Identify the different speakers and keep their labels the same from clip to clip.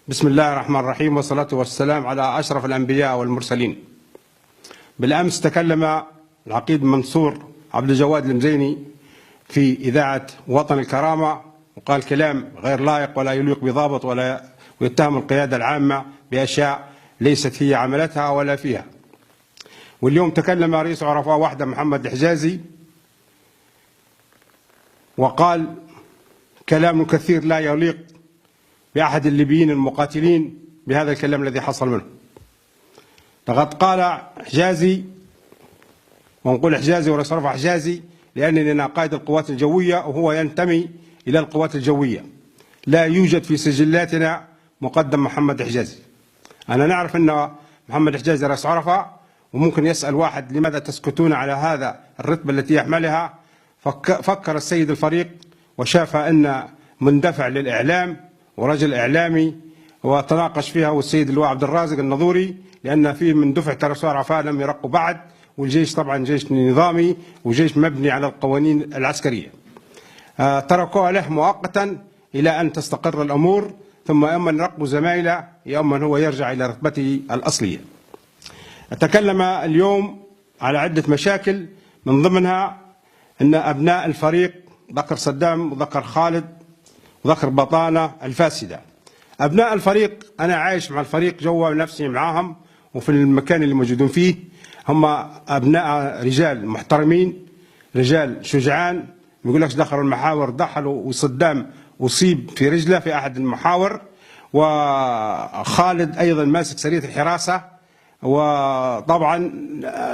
Speaker 1: بسم الله الرحمن الرحيم، والصلاة والسلام على أشرف الأنبياء والمرسلين. بالأمس تكلم العقيد منصور عبد الجواد المزيني في إذاعة وطن الكرامة وقال كلام غير لائق ولا يليق بضابط، ولا ويتهم القيادة العامة بأشياء ليست هي عملتها ولا فيها. واليوم تكلم رئيس عرفاء وحدة محمد الحجازي وقال كلام كثير لا يليق بأحد الليبيين المقاتلين بهذا الكلام الذي حصل منه. لقد قال حجازي، ونقول حجازي ورئيس عرفاء حجازي لأنني أنا قائد القوات الجوية وهو ينتمي إلى القوات الجوية، لا يوجد في سجلاتنا مقدم محمد حجازي. أنا نعرف أن محمد حجازي رئيس عرفاء، وممكن يسأل واحد لماذا تسكتون على هذا الرتبة التي يحملها. فكر السيد الفريق وشاف أن مندفع للإعلام ورجل إعلامي وتناقش فيها، والسيد اللواء عبد الرازق النظوري، لأن فيه من دفعة رئيس عرفاء لم يرقوا بعد، والجيش طبعا جيش نظامي وجيش مبني على القوانين العسكرية. تركوها له مؤقتا إلى أن تستقر الأمور، ثم إما نرقب زمايله يا إما هو يرجع إلى رتبته الأصلية. أتكلم اليوم على عدة مشاكل، من ضمنها أن أبناء الفريق ذكر صدام وذكر خالد وذكر بطانة الفاسدة. أبناء الفريق أنا عايش مع الفريق جوا نفسي معاهم وفي المكان اللي موجودون فيه، هم أبناء رجال محترمين، رجال شجعان. يقول لك دخلوا المحاور ضحلوا، وصدام أصيب في رجله في أحد المحاور، وخالد أيضا ماسك سرية الحراسة، وطبعا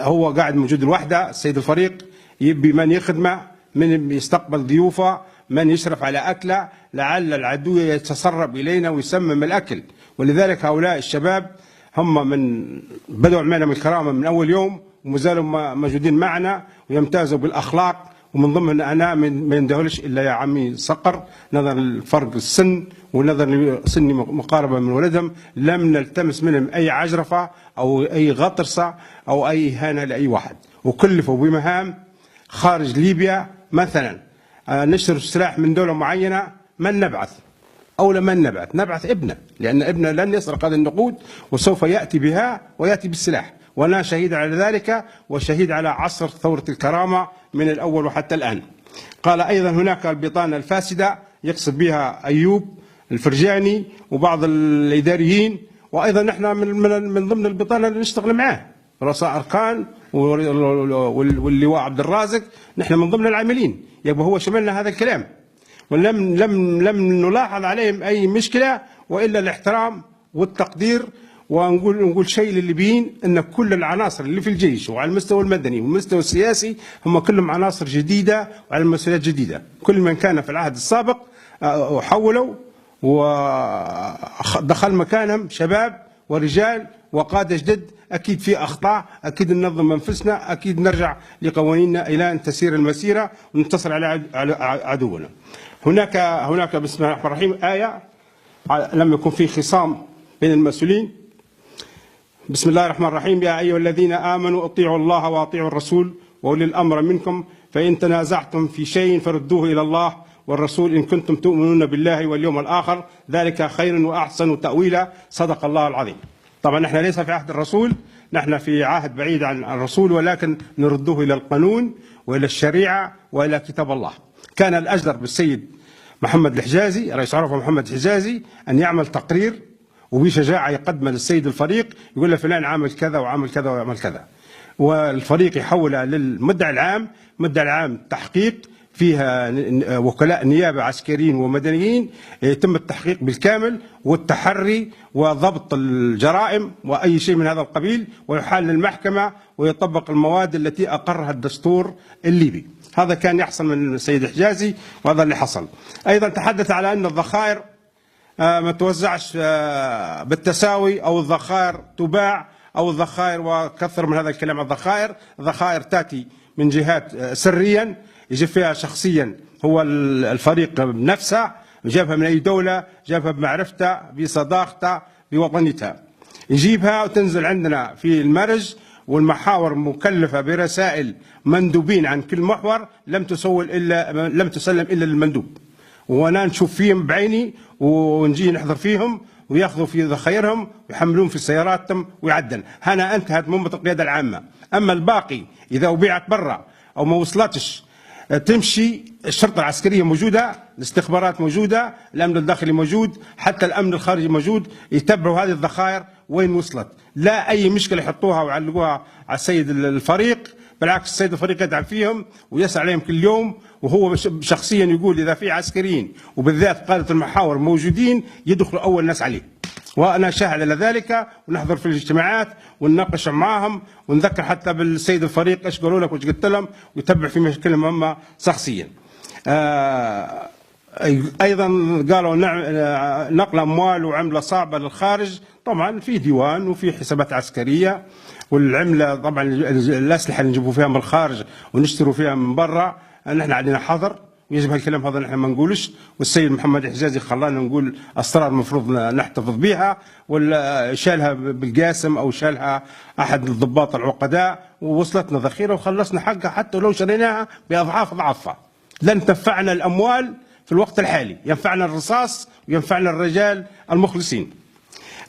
Speaker 1: هو قاعد موجود الوحدة. السيد الفريق يبي من يخدمه، من يستقبل ضيوفه، من يشرف على أكله، لعل العدو يتسرب إلينا ويسمم الأكل. ولذلك هؤلاء الشباب هم من بدأوا معنا من الكرامة من أول يوم، ومازالوا موجودين معنا ويمتازوا بالأخلاق. ومن ضمن أنا ما يندهلش إلا يا عمي صقر، نظرا لفرق السن ونظرا لسني مقاربة من ولدهم، لم نلتمس منهم أي عجرفة أو أي غطرسة أو أي إهانة لأي واحد. وكلفوا بمهام خارج ليبيا، مثلا نشر سلاح من دولة معينة، من نبعث أو لمن نبعث ابنه، لأن ابنه لن يسرق هذه النقود وسوف يأتي بها ويأتي بالسلاح، وأنا شهيد على ذلك وشهيد على عصر ثورة الكرامة من الأول وحتى الآن. قال أيضا هناك البطانة الفاسدة، يقصد بها أيوب الفرجاني وبعض الإداريين، وأيضا نحن من ضمن البطانة اللي نشتغل معاه رؤساء أركان واللواء عبد الرازق، نحن من ضمن العاملين. يبقى هو شملنا هذا الكلام، ولم نلاحظ عليهم أي مشكلة وإلا الاحترام والتقدير. ونقول شيء للليبيين، أن كل العناصر اللي في الجيش وعلى المستوى المدني والمستوى السياسي هم كلهم عناصر جديدة وعلى مسؤوليات جديدة. كل من كان في العهد السابق وحولوا ودخل مكانهم شباب ورجال وقادة جدد. أكيد في أخطاء، أكيد ننظم أنفسنا، أكيد نرجع لقوانيننا إلى أن تسير المسيرة وننتصر على عدونا. هناك بسم الله الرحمن الرحيم آية لم يكن في خصام بين المسؤولين. بسم الله الرحمن الرحيم: يا أيها الذين آمنوا اطيعوا الله وأطيعوا الرسول وأولي الأمر منكم، فإن تنازعتم في شيء فردوه إلى الله والرسول إن كنتم تؤمنون بالله واليوم الآخر، ذلك خير وأحسن تأويلا. صدق الله العظيم. طبعا نحن ليس في عهد الرسول، نحن في عهد بعيد عن الرسول، ولكن نرده إلى القانون وإلى الشريعة وإلى كتاب الله. كان الأجدر بالسيد محمد الحجازي رئيس عرفاء محمد الحجازي أن يعمل تقرير وبشجاعة يقدمه للسيد الفريق، يقول له فلان عمل كذا وعمل كذا وعمل كذا، والفريق يحولها للمدعي العام. مدعي العام تحقيق فيها وكلاء نيابة عسكريين ومدنيين، يتم التحقيق بالكامل والتحري وضبط الجرائم وأي شيء من هذا القبيل، ويحال للمحكمة ويطبق المواد التي أقرها الدستور الليبي. هذا كان يحصل من السيد الحجازي وهذا اللي حصل. أيضا تحدث على أن الذخائر ما توزعش بالتساوي، أو الذخائر تباع، أو الذخائر، وكثر من هذا الكلام. الذخائر تأتي من جهات سريا يجي فيها شخصيا هو الفريق نفسه، جابها من أي دولة، جابها بمعرفته بصداقته بوطنيتها، يجيبها وتنزل عندنا في المرج، والمحاور مكلفة برسائل مندوبين عن كل محور لم تسلم إلا للمندوب. وانا نشوف فيهم بعيني ونجي نحضر فيهم وياخذوا في ذخائرهم ويحملون في سياراتهم ويعدل. هنا انتهت مهمه القياده العامه. اما الباقي اذا أبيعت برا او ما وصلتش تمشي، الشرطه العسكريه موجوده، الاستخبارات موجوده، الامن الداخلي موجود، حتى الامن الخارجي موجود، يتبعوا هذه الذخائر وين وصلت. لا اي مشكله يحطوها ويعلقوها على السيد الفريق، بالعكس السيد الفريق يدعم فيهم ويسعى عليهم كل يوم، وهو شخصيا يقول اذا في عسكريين وبالذات قاده المحاور موجودين يدخلوا اول ناس عليه. وانا شاهد على ذلك، ونحضر في الاجتماعات ونناقش معهم، ونذكر حتى بالسيد الفريق ايش قالوا لك وايش قلت لهم، ويتبع في مشاكلهم هم شخصيا. ايضا قالوا نقل اموال وعمله صعبه للخارج. طبعا في ديوان وفي حسابات عسكريه، والعمله طبعا الاسلحه اللي نجيبوا فيها من الخارج ونشتروا فيها من برا نحن عندنا حظر، ويجب هالكلام هذا نحن ما نقولش. والسيد محمد الحجازي خلانا نقول اسرار المفروض نحتفظ بها، ولا شالها بالقاسم او شالها احد الضباط العقداء، ووصلتنا ذخيره وخلصنا حقها حتى لو شريناها باضعاف اضعافها. لن تنفعنا الاموال في الوقت الحالي، ينفعنا الرصاص وينفعنا الرجال المخلصين.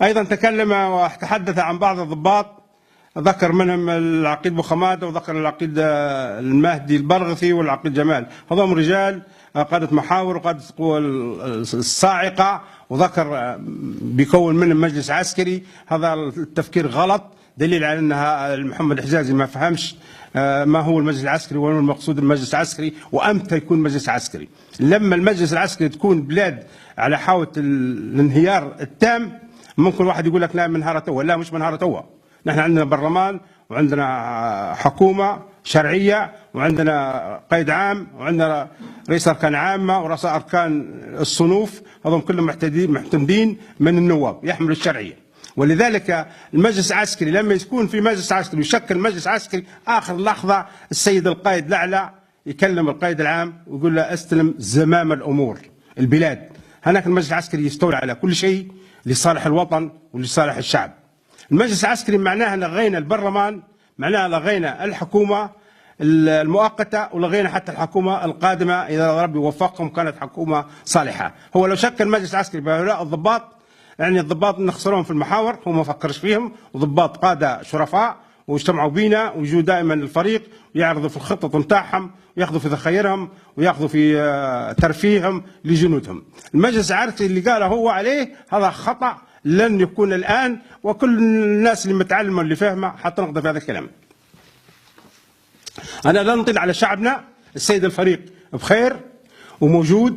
Speaker 1: ايضا تكلم وتحدث عن بعض الضباط، ذكر منهم العقيد بو خماده، وذكر العقيد المهدي البرغثي والعقيد جمال. هذول رجال قاده محاور وقاده القوى الصاعقه، وذكر بيكون منهم مجلس عسكري. هذا التفكير غلط، دليل على ان محمد الحجازي ما فهمش ما هو المجلس العسكري وما المقصود المجلس العسكري وامتى يكون مجلس عسكري. لما المجلس العسكري تكون بلاد على حاوه الانهيار التام، ممكن واحد يقول لك لا منهارة توا، لا مش منهارة توا. نحن عندنا برلمان وعندنا حكومه شرعيه وعندنا قائد عام وعندنا رئيس اركان عامه ورؤساء اركان الصنوف، هذول كلهم معتمدين من النواب يحملوا الشرعيه. ولذلك المجلس العسكري لما يكون في مجلس عسكري ويشكل مجلس عسكري، اخر لحظه السيد القائد الاعلى يكلم القائد العام ويقول له استلم زمام الامور البلاد. هناك المجلس العسكري يستولي على كل شيء لصالح الوطن ولصالح الشعب. المجلس العسكري معناها لغينا البرلمان، معناها لغينا الحكومه المؤقته، ولغينا حتى الحكومه القادمه اذا ربي وفقهم كانت حكومه صالحه. هو لو شكل مجلس عسكري بهؤلاء الضباط، يعني الضباط نخسرهم في المحاور، هو ما فكرش فيهم، وضباط قاده شرفاء واجتمعوا بينا ويجوا دائما الفريق ويعرضوا في الخطط نتاعهم وياخذوا في ذخائرهم وياخذوا في ترفيههم لجنودهم. المجلس العسكري اللي قاله هو عليه هذا خطأ لن يكون الآن، وكل الناس اللي متعلمة اللي فاهمة حتى نقدر في هذا الكلام. أنا لا نطيل على شعبنا، السيد الفريق بخير وموجود،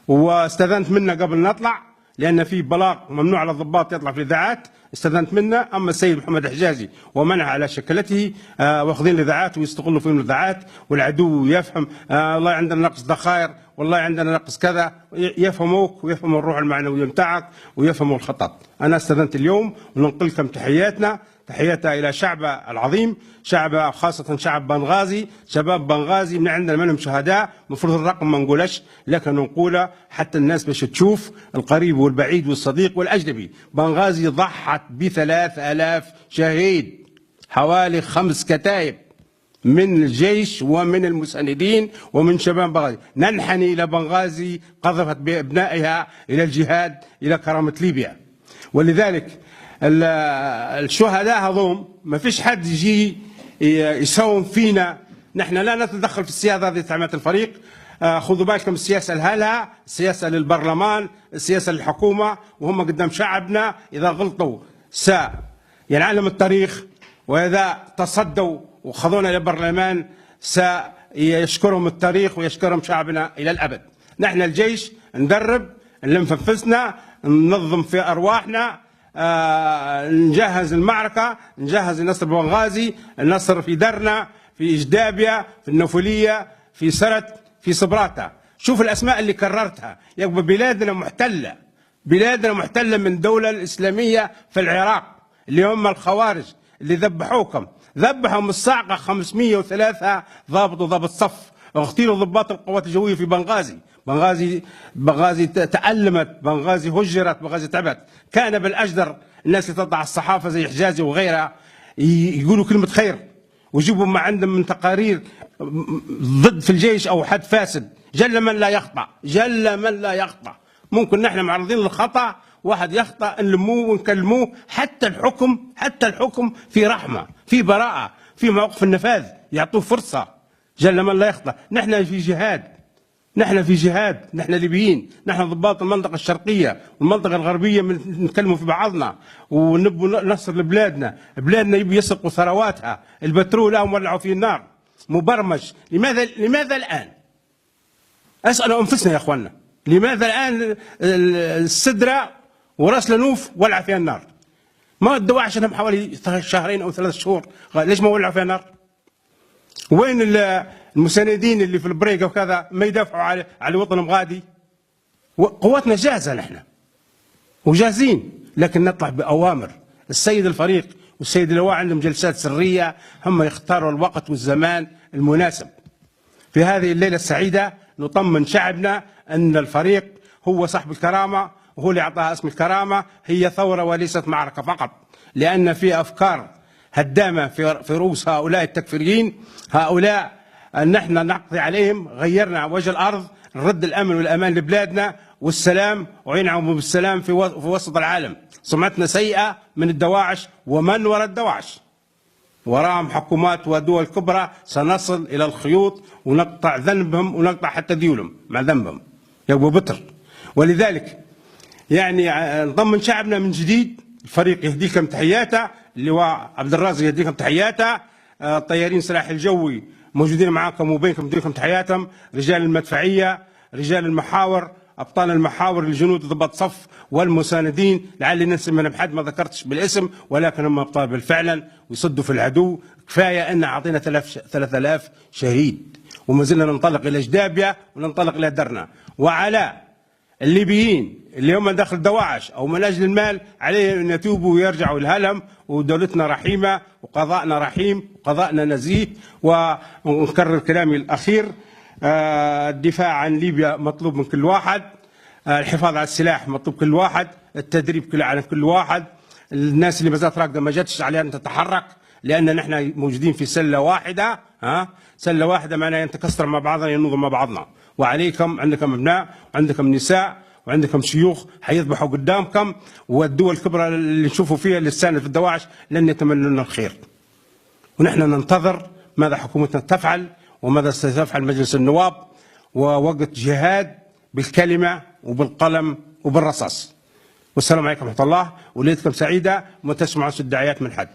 Speaker 1: واستاذنت منه قبل نطلع لأن في بلاغ ممنوع على الضباط يطلع في الإذاعات، استاذنت منه. أما السيد محمد الحجازي ومنع على شكلته واخذين الإذاعات ويستغلوا فيهم الإذاعات، والعدو يفهم والله عندنا نقص ذخائر، والله عندنا نقص كذا، يفهموك ويفهموا الروح المعنوية نتاعك ويفهموا الخطط. أنا استاذنت اليوم وننقل لكم تحياتنا، تحياتها إلى شعب العظيم، شعب خاصة شعب بنغازي، شباب بنغازي من عندنا منهم شهداء، مفروض الرقم ما نقولش لكن نقوله حتى الناس باش تشوف القريب والبعيد والصديق والأجنبي. بنغازي ضحت ب3000 شهيد، حوالي 5 كتائب من الجيش ومن المساندين ومن شباب بنغازي. ننحني إلى بنغازي قذفت بأبنائها إلى الجهاد إلى كرامة ليبيا. ولذلك الشهداء هذوم ما فيش حد يجي يساوم فينا، نحن لا نتدخل في السياسة هذه تعمية الفريق. خذوا بالكم السياسة لها، السياسة للبرلمان، السياسة للحكومة، وهم قدام شعبنا. إذا غلطوا سينعلم التاريخ، وإذا تصدوا وخذونا إلى البرلمان سيشكرهم التاريخ ويشكرهم شعبنا إلى الأبد. نحن الجيش ندرب، نلم في انفسنا، ننظم في أرواحنا، نجهز المعركة، نجهز النصر بنغازي، النصر في درنا، في إجدابيا، في النوفلية، في سرت، في صبراتا. شوف الأسماء اللي كررتها، يبقى بلادنا محتلة، بلادنا محتلة من الدولة الإسلامية في العراق اللي هم الخوارج اللي ذبحوكم، ذبحهم الصاعقة 503 ضابط وضابط صف، اغتيلوا ضباط القوات الجوية في بنغازي. بنغازي تألمت، بنغازي هجرت، بنغازي تعبت. كان بالأجدر الناس اللي تطلع الصحافة زي حجازي وغيرها يقولوا كلمة خير ويجيبوا ما عندهم من تقارير ضد في الجيش أو حد فاسد. جل من لا يخطأ، جل من لا يخطأ. ممكن نحن معرضين للخطأ واحد يخطأ نلموه ونكلموه، حتى الحكم في رحمة، في براءة، في موقف النفاذ، يعطوه فرصة جل من لا يخطأ. نحن في جهاد، نحن ليبيين، نحن ضباط المنطقة الشرقية والمنطقة الغربية، نتكلموا في بعضنا ونبوا نصر لبلادنا. بلادنا يبي يسرقوا ثرواتها، البترول هم ولعوا فيه النار مبرمج. لماذا الآن؟ أسألوا أنفسنا يا أخوانا، لماذا الآن السدرة وراس لنوف ولع فيها النار؟ ما الدواعش لهم حوالي شهرين أو 3 شهور، ليش ما ولعوا فيها النار؟ وين المساندين اللي في البريقة وكذا ما يدافعوا على وطنهم غادي؟ قواتنا جاهزة نحن وجاهزين، لكن نطلع بأوامر. السيد الفريق والسيد اللواء عندهم جلسات سرية، هم يختاروا الوقت والزمان المناسب. في هذه الليلة السعيدة نطمن شعبنا أن الفريق هو صاحب الكرامة، وهو اللي أعطاها اسم الكرامة. هي ثورة وليست معركة فقط، لأن في أفكار هدامة في رؤوس هؤلاء التكفيريين. هؤلاء نحن نقضي عليهم، غيرنا وجه الأرض، نرد الأمن والأمان لبلادنا والسلام، وينعم بالسلام في وسط العالم. سمعتنا سيئة من الدواعش ومن وراء الدواعش، وراهم حكومات ودول كبرى. سنصل إلى الخيوط ونقطع ذنبهم ونقطع حتى ديولهم مع ذنبهم يا أبو بتر. ولذلك يعني نطمن شعبنا من جديد. الفريق يهديكم تحياته، اللواء عبد الرازق يهديكم تحياته، الطيارين سلاح الجوي موجودين معاكم وبينكم يهديكم تحياتهم، رجال المدفعية، رجال المحاور، أبطال المحاور، الجنود ضباط صف والمساندين، لعلي ننسى من بحد ما ذكرتش بالاسم، ولكن هم أبطال بالفعلا ويصدوا في العدو. كفاية أن أعطينا 3000 شهيد، وما زلنا ننطلق إلى جدابيا وننطلق إلى درنا. وعلى الليبيين اللي هم داخل دواعش أو من أجل المال، عليهم أن يتوبوا ويرجعوا الهلم، ودولتنا رحيمة وقضاءنا رحيم وقضاءنا نزيه. ونكرر كلامي الأخير، الدفاع عن ليبيا مطلوب من كل واحد، الحفاظ على السلاح مطلوب كل واحد، التدريب على كل واحد. الناس اللي ما زالت راقده ما جاتش عليها ان تتحرك، لان نحن موجودين في سله واحده. سله واحده معناها نتكسر مع بعضنا، ينوضوا مع بعضنا. وعليكم، عندكم ابناء وعندكم نساء وعندكم شيوخ حيذبحوا قدامكم، والدول الكبرى اللي نشوفوا فيها اللسان في الدواعش لن يتمنوا لنا الخير. ونحن ننتظر ماذا حكومتنا تفعل وماذا ستفعل مجلس النواب، ووقت جهاد بالكلمة وبالقلم وبالرصاص. والسلام عليكم ورحمة الله، وليلتكم سعيدة وما تسمعوا الدعايات من حد.